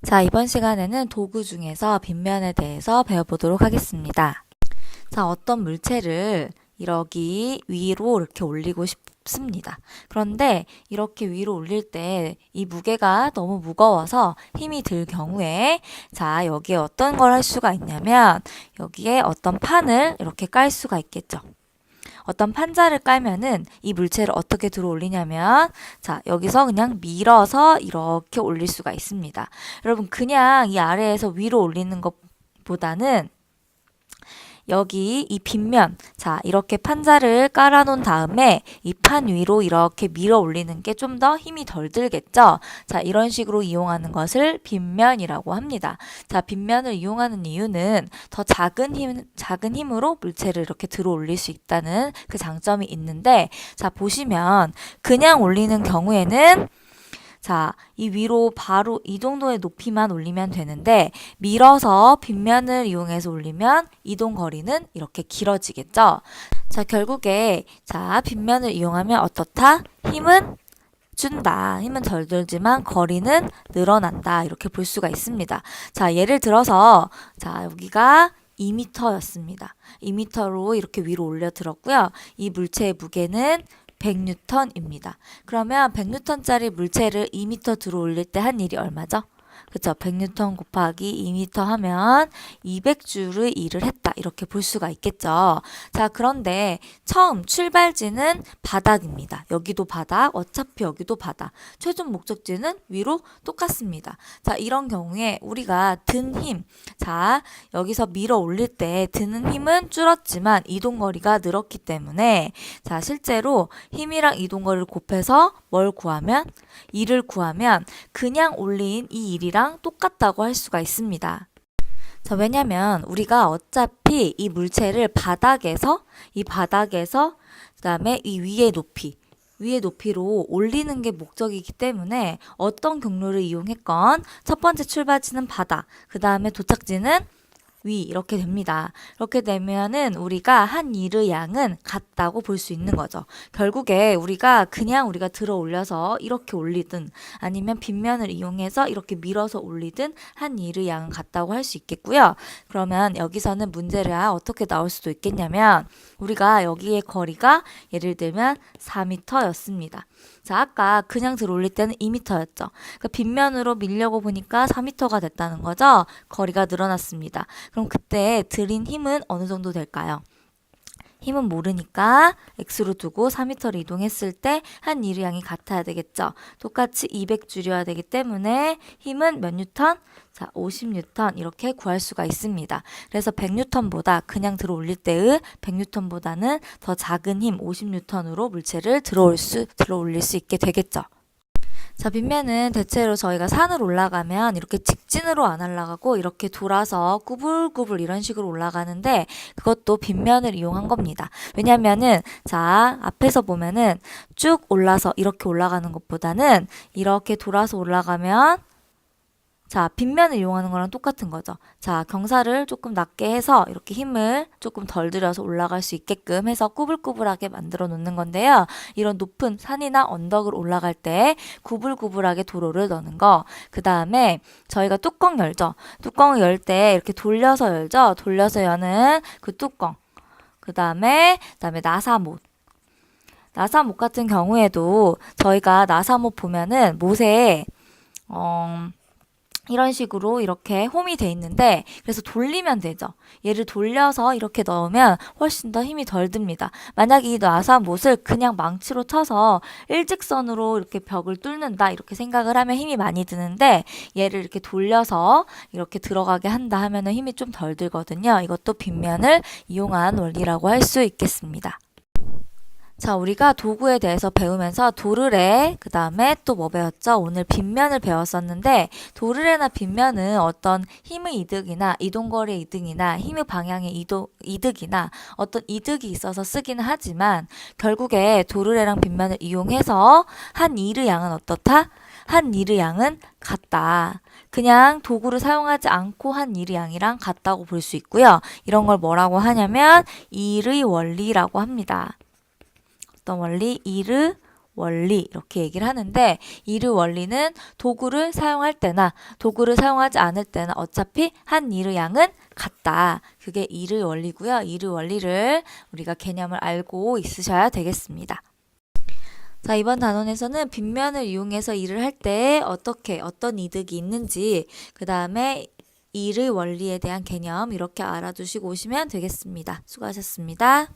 자, 이번 시간에는 도구 중에서 빗면에 대해서 배워보도록 하겠습니다. 자, 어떤 물체를 이렇게 위로 이렇게 올리고 싶습니다. 그런데 이렇게 위로 올릴 때 이 무게가 너무 무거워서 힘이 들 경우에 자, 여기에 어떤 걸 할 수가 있냐면 여기에 어떤 판을 이렇게 깔 수가 있겠죠. 어떤 판자를 깔면은 이 물체를 어떻게 들어 올리냐면 자, 여기서 그냥 밀어서 이렇게 올릴 수가 있습니다. 여러분, 그냥 이 아래에서 위로 올리는 것보다는 여기 이 빗면, 자, 이렇게 판자를 깔아 놓은 다음에 이 판 위로 이렇게 밀어 올리는 게 좀 더 힘이 덜 들겠죠? 자, 이런 식으로 이용하는 것을 빗면이라고 합니다. 자, 빗면을 이용하는 이유는 더 작은 힘으로 물체를 이렇게 들어 올릴 수 있다는 그 장점이 있는데, 자, 보시면 그냥 올리는 경우에는 자, 이 위로 바로 이 정도의 높이만 올리면 되는데 밀어서 빗면을 이용해서 올리면 이동 거리는 이렇게 길어지겠죠? 자, 결국에 자, 빗면을 이용하면 어떻다? 힘은 준다. 힘은 덜 들지만 거리는 늘어난다. 이렇게 볼 수가 있습니다. 자, 예를 들어서 자, 여기가 2m였습니다. 2m로 이렇게 위로 올려 들었고요. 이 물체의 무게는 100N입니다. 그러면 100N짜리 물체를 2m 들어 올릴 때 한 일이 얼마죠? 그쵸? 100N 곱하기 2m 하면 200주를 일을 했다. 이렇게 볼 수가 있겠죠. 자, 그런데 처음 출발지는 바닥입니다. 여기도 바닥, 어차피 여기도 바닥. 최종 목적지는 위로 똑같습니다. 자, 이런 경우에 우리가 든 힘, 자, 여기서 밀어 올릴 때 드는 힘은 줄었지만 이동거리가 늘었기 때문에 자, 실제로 힘이랑 이동거리를 곱해서 뭘 구하면? 일을 구하면 그냥 올린 이 일이랑 똑같다고 할 수가 있습니다. 자, 왜냐면 우리가 어차피 이 물체를 바닥에서 그다음에 이 위의 높이로 올리는 게 목적이기 때문에 어떤 경로를 이용했건 첫 번째 출발지는 바닥, 그 다음에 도착지는 위 이렇게 됩니다. 이렇게 되면은 우리가 한 일의 양은 같다고 볼 수 있는 거죠. 결국에 우리가 들어 올려서 이렇게 올리든 아니면 빗면을 이용해서 이렇게 밀어서 올리든 한 일의 양은 같다고 할 수 있겠고요. 그러면 여기서는 문제가 어떻게 나올 수도 있겠냐면 우리가 여기의 거리가 예를 들면 4m였습니다. 자, 아까 그냥 들어 올릴 때는 2m였죠. 그러니까 빗면으로 밀려고 보니까 4m가 됐다는 거죠. 거리가 늘어났습니다. 그럼 그때 들인 힘은 어느 정도 될까요? 힘은 모르니까 x로 두고 4m를 이동했을 때 한 일의 양이 같아야 되겠죠. 똑같이 200주려야 되기 때문에 힘은 몇 뉴턴? 자, 50뉴턴 이렇게 구할 수가 있습니다. 그래서 100뉴턴보다 그냥 들어 올릴 때의 100뉴턴보다는 더 작은 힘 50뉴턴으로 물체를 들어 올릴 수 있게 되겠죠. 자, 빗면은 대체로 저희가 산을 올라가면 이렇게 직진으로 안 올라가고 이렇게 돌아서 구불구불 이런 식으로 올라가는데 그것도 빗면을 이용한 겁니다. 왜냐면은 자, 앞에서 보면은 쭉 올라서 이렇게 올라가는 것보다는 이렇게 돌아서 올라가면 자, 빗면을 이용하는 거랑 똑같은 거죠. 자, 경사를 조금 낮게 해서 이렇게 힘을 조금 덜 들여서 올라갈 수 있게끔 해서 꾸불꾸불하게 만들어 놓는 건데요. 이런 높은 산이나 언덕을 올라갈 때 구불구불하게 도로를 넣는 거. 그 다음에 저희가 뚜껑 열죠. 뚜껑을 열 때 이렇게 돌려서 열죠. 돌려서 여는 그 뚜껑. 그 다음에 나사못. 나사못 같은 경우에도 저희가 나사못 보면은 못에 이런 식으로 이렇게 홈이 돼 있는데 그래서 돌리면 되죠. 얘를 돌려서 이렇게 넣으면 훨씬 더 힘이 덜 듭니다. 만약에 이 나사못을 그냥 망치로 쳐서 일직선으로 이렇게 벽을 뚫는다 이렇게 생각을 하면 힘이 많이 드는데 얘를 이렇게 돌려서 이렇게 들어가게 한다 하면은 힘이 좀 덜 들거든요. 이것도 빗면을 이용한 원리라고 할 수 있겠습니다. 자, 우리가 도구에 대해서 배우면서 도르래, 그 다음에 또 뭐 배웠죠? 오늘 빗면을 배웠었는데 도르래나 빗면은 어떤 힘의 이득이나 이동거리의 이득이나 힘의 방향의 이득이나 어떤 이득이 있어서 쓰기는 하지만 결국에 도르래랑 빗면을 이용해서 한 일의 양은 어떻다? 한 일의 양은 같다. 그냥 도구를 사용하지 않고 한 일의 양이랑 같다고 볼 수 있고요. 이런 걸 뭐라고 하냐면 일의 원리라고 합니다. 어떤 원리? 일의 원리 이렇게 얘기를 하는데 일의 원리는 도구를 사용할 때나 도구를 사용하지 않을 때나 어차피 한 일의 양은 같다. 그게 일의 원리고요. 일의 원리를 우리가 개념을 알고 있으셔야 되겠습니다. 자, 이번 단원에서는 빗면을 이용해서 일을 할 때 어떤 이득이 있는지, 그 다음에 일의 원리에 대한 개념 이렇게 알아두시고 오시면 되겠습니다. 수고하셨습니다.